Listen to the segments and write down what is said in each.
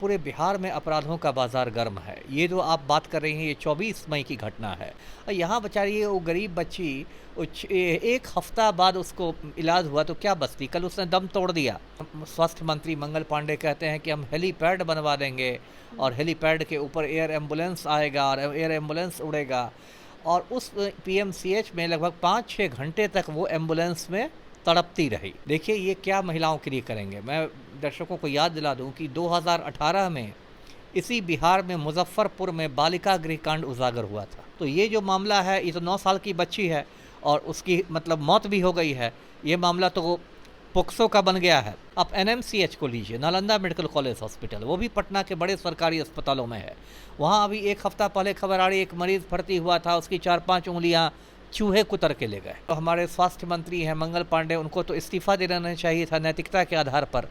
पूरे बिहार में अपराधों का बाजार गर्म है। ये जो आप बात कर रही हैं ये 24 मई की घटना है। और यहाँ बेचारी वो गरीब बच्ची एक हफ्ता बाद उसको इलाज हुआ तो क्या बचती, कल उसने दम तोड़ दिया। स्वास्थ्य मंत्री मंगल पांडे कहते हैं कि हम हेलीपैड बनवा देंगे और हेलीपैड के ऊपर एयर एम्बुलेंस आएगा और एयर एम्बुलेंस उड़ेगा। और उस पीएमसीएच में लगभग 5-6 घंटे तक वो एम्बुलेंस में तड़पती रही। देखिए ये क्या महिलाओं के लिए करेंगे। मैं दर्शकों को याद दिला दूं कि 2018 में इसी बिहार में मुजफ्फरपुर में बालिका गृह कांड उजागर हुआ था। तो ये जो मामला है ये तो 9 साल की बच्ची है और उसकी मतलब मौत भी हो गई है। ये मामला तो पोक्सो का बन गया है। आप एनएमसीएच को लीजिए, नालंदा मेडिकल कॉलेज हॉस्पिटल, वो भी पटना के बड़े सरकारी अस्पतालों में है। वहाँ अभी एक हफ्ता पहले खबर आ रही, एक मरीज भर्ती हुआ था, उसकी 4-5 उंगलियाँ चूहे कुतर के ले गए। तो हमारे स्वास्थ्य मंत्री हैं मंगल पांडे, उनको तो इस्तीफा देना चाहिए था नैतिकता के आधार पर।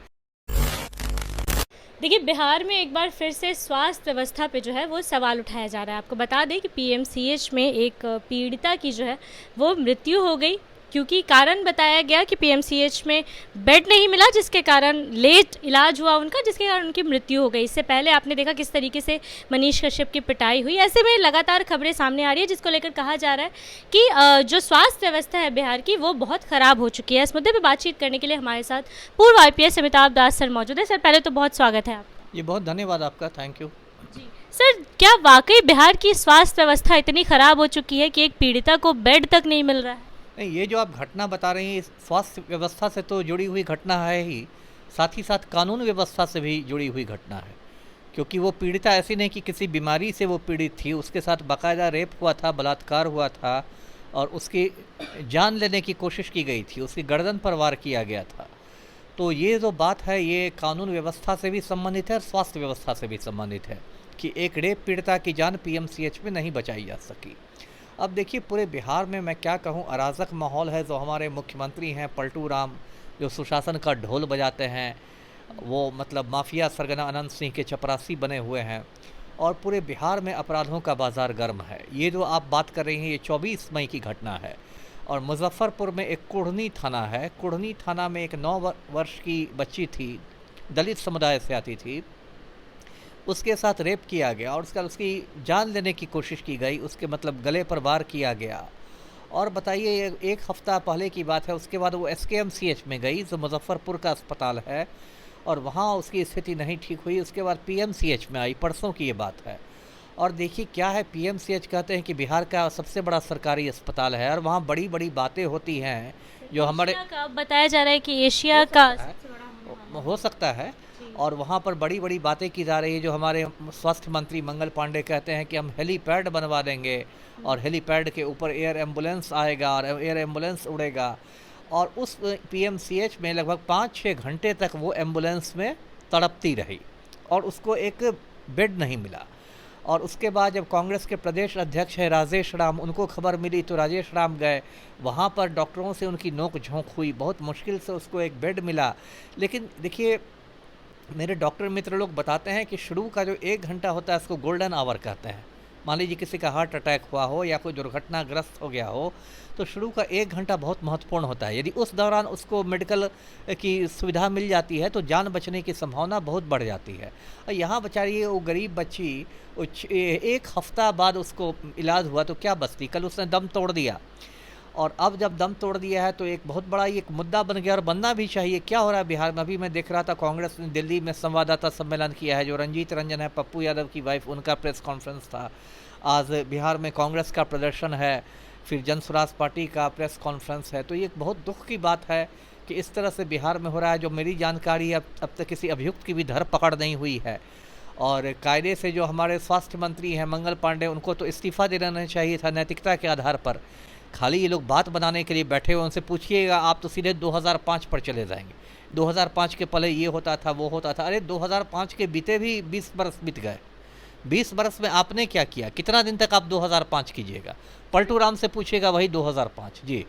देखिए, बिहार में एक बार फिर से स्वास्थ्य व्यवस्था पे जो है वो सवाल उठाया जा रहा है। आपको बता दें कि पीएमसीएच में एक पीड़िता की जो है वो मृत्यु हो गई, क्योंकि कारण बताया गया कि पीएमसीएच में बेड नहीं मिला, जिसके कारण लेट इलाज हुआ उनका, जिसके कारण उनकी मृत्यु हो गई। इससे पहले आपने देखा किस तरीके से मनीष कश्यप की पिटाई हुई। ऐसे में लगातार खबरें सामने आ रही है जिसको लेकर कहा जा रहा है कि जो स्वास्थ्य व्यवस्था है बिहार की वो बहुत ख़राब हो चुकी है। इस मुद्दे पर बातचीत करने के लिए हमारे साथ पूर्व IPS अमिताभ दास सर मौजूद है। सर, पहले तो बहुत स्वागत है आपका। ये बहुत धन्यवाद आपका, थैंक यू जी सर, क्या वाकई बिहार की स्वास्थ्य व्यवस्था इतनी ख़राब हो चुकी है कि एक पीड़िता को बेड तक नहीं मिल रहा है? नहीं, ये जो आप घटना बता रही हैं स्वास्थ्य व्यवस्था से तो जुड़ी हुई घटना है ही, साथ ही साथ कानून व्यवस्था से भी जुड़ी हुई घटना है। क्योंकि वो पीड़िता ऐसी नहीं कि किसी बीमारी से वो पीड़ित थी, उसके साथ बाकायदा रेप हुआ था, बलात्कार हुआ था और उसकी जान लेने की कोशिश की गई थी, उसकी गर्दन पर वार किया गया था। तो ये जो बात है ये कानून व्यवस्था से भी संबंधित है और स्वास्थ्य व्यवस्था से भी संबंधित है कि एक रेप पीड़िता की जान पीएमसीएच में नहीं बचाई जा सकी। अब देखिए पूरे बिहार में मैं क्या कहूँ, अराजक माहौल है। जो हमारे मुख्यमंत्री हैं पलटू राम, जो सुशासन का ढोल बजाते हैं, वो मतलब माफिया सरगना अनंत सिंह के चपरासी बने हुए हैं और पूरे बिहार में अपराधों का बाजार गर्म है। ये जो आप बात कर रही हैं ये 24 मई की घटना है और मुजफ्फरपुर में एक कुढ़नी थाना है। कुढ़नी थाना में एक 9 वर्ष की बच्ची थी, दलित समुदाय से आती थी, उसके साथ रेप किया गया और उसकी जान लेने की कोशिश की गई, उसके मतलब गले पर वार किया गया। और बताइए ये एक हफ्ता पहले की बात है। उसके बाद वो SKMCH में गई जो मुजफ्फरपुर का अस्पताल है और वहाँ उसकी स्थिति नहीं ठीक हुई। उसके बाद PMCH में आई, परसों की ये बात है। और देखिए क्या है, PMCH कहते हैं कि बिहार का सबसे बड़ा सरकारी अस्पताल है और वहाँ बड़ी बड़ी बातें होती हैं जो हमारे बताया जा रहा है कि एशिया का हो सकता है और वहाँ पर बड़ी बड़ी बातें की जा रही है। जो हमारे स्वास्थ्य मंत्री मंगल पांडे कहते हैं कि हम हेलीपैड बनवा देंगे और हेलीपैड के ऊपर एयर एम्बुलेंस आएगा और एयर एम्बुलेंस उड़ेगा। और उस पीएमसीएच में लगभग 5-6 घंटे तक वो एम्बुलेंस में तड़पती रही और उसको एक बेड नहीं मिला। और उसके बाद जब कांग्रेस के प्रदेश अध्यक्ष है राजेश राम, उनको खबर मिली तो राजेश राम गए, वहाँ पर डॉक्टरों से उनकी नोक झोंक हुई, बहुत मुश्किल से उसको एक बेड मिला। लेकिन देखिए मेरे डॉक्टर मित्र लोग बताते हैं कि शुरू का जो 1 घंटा होता है उसको गोल्डन आवर कहते हैं। मान लीजिए किसी का हार्ट अटैक हुआ हो या कोई दुर्घटनाग्रस्त हो गया हो तो शुरू का 1 घंटा बहुत महत्वपूर्ण होता है। यदि उस दौरान उसको मेडिकल की सुविधा मिल जाती है तो जान बचने की संभावना बहुत बढ़ जाती है। और यहाँ बेचारी वो गरीब बच्ची एक हफ्ता बाद उसको इलाज हुआ तो क्या बचती, कल उसने दम तोड़ दिया। और अब जब दम तोड़ दिया है तो एक बहुत बड़ा एक मुद्दा बन गया और बनना भी चाहिए। क्या हो रहा है बिहार में, अभी मैं देख रहा था कांग्रेस ने दिल्ली में संवाददाता सम्मेलन किया है। जो रंजीत रंजन है, पप्पू यादव की वाइफ, उनका प्रेस कॉन्फ्रेंस था। आज बिहार में कांग्रेस का प्रदर्शन है, फिर जन स्वराज पार्टी का प्रेस कॉन्फ्रेंस है। तो ये बहुत दुख की बात है कि इस तरह से बिहार में हो रहा है। जो मेरी जानकारी है अब तक किसी अभियुक्त की भी धरपकड़ नहीं हुई है और कायदे से जो हमारे स्वास्थ्य मंत्री हैं मंगल पांडे, उनको तो इस्तीफा देना चाहिए था नैतिकता के आधार पर। खाली ये लोग बात बनाने के लिए बैठे हुए, उनसे पूछिएगा आप तो सीधे 2005 पर चले जाएंगे। 2005 के पहले ये होता था, वो होता था। अरे 2005 के बीते भी 20 बरस बीत गए। 20 बरस में आपने क्या किया, कितना दिन तक आप 2005 कीजिएगा? पलटू राम से पूछिएगा, वही 2005। जी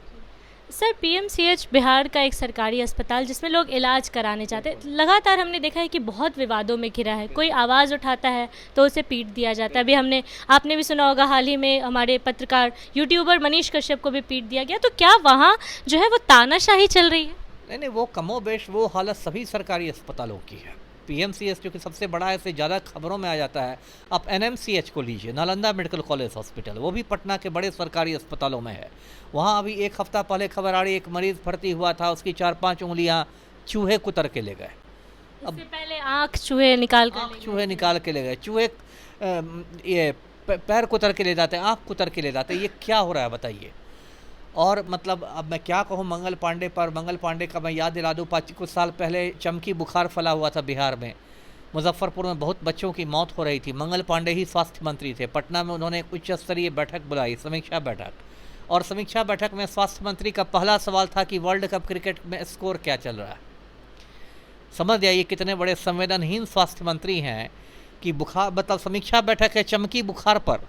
सर, पीएमसीएच बिहार का एक सरकारी अस्पताल जिसमें लोग इलाज कराने जाते हैं, लगातार हमने देखा है कि बहुत विवादों में घिरा है। कोई आवाज़ उठाता है तो उसे पीट दिया जाता है। अभी आपने भी सुना होगा, हाल ही में हमारे पत्रकार यूट्यूबर मनीष कश्यप को भी पीट दिया गया। तो क्या वहाँ जो है वो तानाशाही चल रही है? नहीं, वो कमोबेश वो हालत सभी सरकारी अस्पतालों की है। पीएमसीएच जो कि सबसे बड़ा है, इससे ज़्यादा खबरों में आ जाता है। आप एनएमसीएच को लीजिए, नालंदा मेडिकल कॉलेज हॉस्पिटल, वो भी पटना के बड़े सरकारी अस्पतालों में है। वहाँ अभी एक हफ्ता पहले खबर आ रही, एक मरीज़ भर्ती हुआ था, उसकी 4-5 उंगलियाँ चूहे कुतर के ले गए। इससे पहले आँख चूहे निकाल कर चूहे निकाल के ले गए। चूहे ये पैर कुतर के ले जाते हैं, आँख कुतर के ले जाते हैं। ये क्या हो रहा है बताइए। और मतलब अब मैं क्या कहूँ मंगल पांडे पर। मंगल पांडे का मैं याद दिला दूँ, कुछ साल पहले चमकी बुखार फैला हुआ था बिहार में, मुजफ्फरपुर में बहुत बच्चों की मौत हो रही थी। मंगल पांडे ही स्वास्थ्य मंत्री थे। पटना में उन्होंने एक उच्च स्तरीय बैठक बुलाई, समीक्षा बैठक, और समीक्षा बैठक में स्वास्थ्य मंत्री का पहला सवाल था कि वर्ल्ड कप क्रिकेट में स्कोर क्या चल रहा है। समझ जाइए कितने बड़े संवेदनहीन स्वास्थ्य मंत्री हैं कि बुखार, मतलब समीक्षा बैठक है चमकी बुखार पर,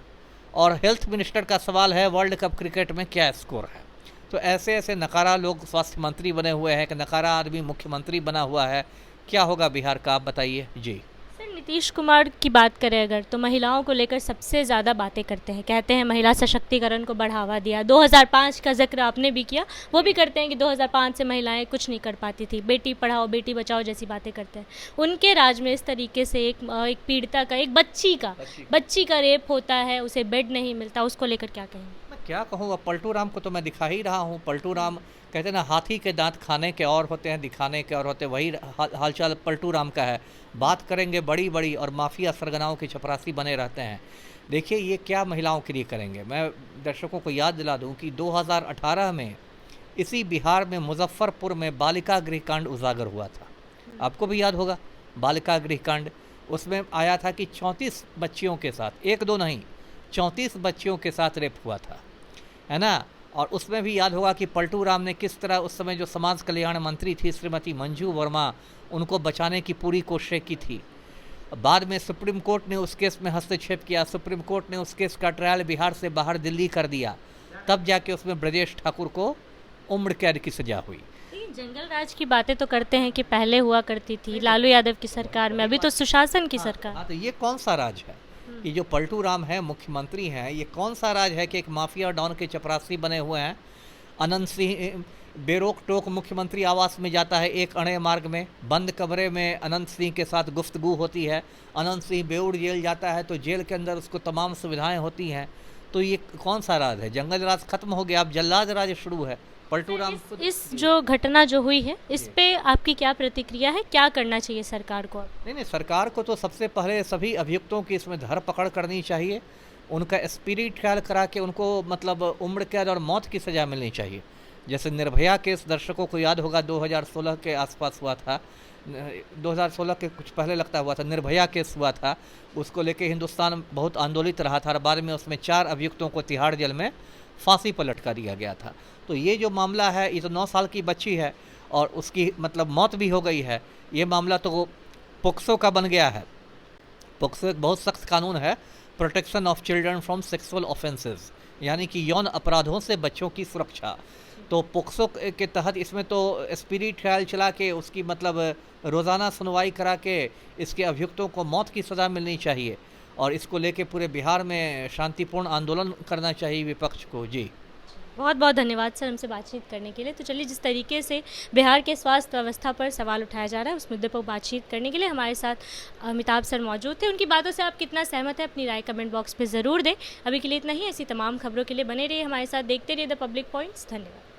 और हेल्थ मिनिस्टर का सवाल है वर्ल्ड कप क्रिकेट में क्या स्कोर है। तो ऐसे ऐसे नकारा लोग स्वास्थ्य मंत्री बने हुए हैं कि नकारा आदमी मुख्यमंत्री बना हुआ है। क्या होगा बिहार का, आप बताइए जी। सर, नीतीश कुमार की बात करें अगर, तो महिलाओं को लेकर सबसे ज़्यादा बातें करते हैं, कहते हैं महिला सशक्तिकरण को बढ़ावा दिया। 2005 का जिक्र आपने भी किया, वो भी करते हैं कि 2005 से महिलाएं कुछ नहीं कर पाती थी, बेटी पढ़ाओ बेटी बचाओ जैसी बातें करते हैं। उनके राज में इस तरीके से एक पीड़िता का, एक बच्ची का रेप होता है, उसे बेड नहीं मिलता, उसको लेकर क्या कहेंगे? क्या कहूँ, अब पलटू राम को तो मैं दिखा ही रहा हूँ। पलटू राम कहते हैं ना, हाथी के दांत खाने के और होते हैं, दिखाने के और होते हैं। वही हालचाल पलटू राम का है। बात करेंगे बड़ी बड़ी और माफिया सरगनाओं की चपरासी बने रहते हैं। देखिए ये क्या महिलाओं के लिए करेंगे। मैं दर्शकों को याद दिला दूं कि 2018 में इसी बिहार में मुजफ्फरपुर में बालिका गृह कांड उजागर हुआ था। आपको भी याद होगा बालिका गृह कांड। उसमें आया था कि 34 बच्चियों के साथ, 1-2 नहीं 34 बच्चियों के साथ रेप हुआ था, है ना। और उसमें भी याद होगा कि पलटू राम ने किस तरह उस समय जो समाज कल्याण मंत्री थी श्रीमती मंजू वर्मा, उनको बचाने की पूरी कोशिश की थी। बाद में सुप्रीम कोर्ट ने उस केस में हस्तक्षेप किया। सुप्रीम कोर्ट ने उस केस का ट्रायल बिहार से बाहर दिल्ली कर दिया। तब जाके उसमें ब्रजेश ठाकुर को उम्र कैद की सजा हुई। जंगल राज की बातें तो करते हैं कि पहले हुआ करती थी लालू यादव की सरकार में, अभी तो सुशासन की सरकार। हाँ, तो ये कौन सा राज है? ये जो पलटू राम है, मुख्यमंत्री हैं, ये कौन सा राज है कि एक माफिया डॉन के चपरासी बने हुए हैं। अनंत सिंह बेरोक टोक मुख्यमंत्री आवास में जाता है, एक अणे मार्ग में बंद कमरे में अनंत सिंह के साथ गुफ्तगू होती है। अनंत सिंह बेउर जेल जाता है तो जेल के अंदर उसको तमाम सुविधाएं होती हैं। तो ये कौन सा राज है? जंगल राज खत्म हो गया, अब जल्लाद राज शुरू है। पलटू राम इस जो घटना जो हुई है, इस पे आपकी क्या प्रतिक्रिया है? क्या करना चाहिए सरकार को? नहीं, सरकार को तो सबसे पहले सभी अभियुक्तों की इसमें धरपकड़ करनी चाहिए। उनका स्पिरिट ट्रायल करा के उनको मतलब उम्र कैद और मौत की सज़ा मिलनी चाहिए। जैसे निर्भया केस दर्शकों को याद होगा 2016 के आसपास हुआ था, 2016 के कुछ पहले लगता हुआ था, निर्भया केस हुआ था। उसको लेके हिंदुस्तान बहुत आंदोलित रहा था और बाद में उसमें 4 अभियुक्तों को तिहाड़ जेल में फांसी पर लटका दिया गया था। तो ये जो मामला है, ये तो 9 साल की बच्ची है और उसकी मतलब मौत भी हो गई है। ये मामला तो पोक्सो का बन गया है। पोक्सो एक बहुत सख्त कानून है, protection of children from sexual offences, यानी कि यौन अपराधों से बच्चों की सुरक्षा। तो पोक्सो के तहत इसमें तो स्पिरिट ट्रायल चला के उसकी मतलब रोज़ाना सुनवाई करा के इसके अभियुक्तों को मौत की सज़ा मिलनी चाहिए और इसको लेके पूरे बिहार में शांतिपूर्ण आंदोलन करना चाहिए विपक्ष को। जी बहुत बहुत धन्यवाद सर हमसे बातचीत करने के लिए। तो चलिए, जिस तरीके से बिहार के स्वास्थ्य व्यवस्था पर सवाल उठाया जा रहा है, उस मुद्दे पर बातचीत करने के लिए हमारे साथ अमिताभ सर मौजूद थे। उनकी बातों से आप कितना सहमत हैं, अपनी राय कमेंट बॉक्स में ज़रूर दें। अभी के लिए इतना ही। ऐसी तमाम खबरों के लिए बने रहिए हमारे साथ, देखते रहिए द पब्लिक पॉइंट्स। धन्यवाद।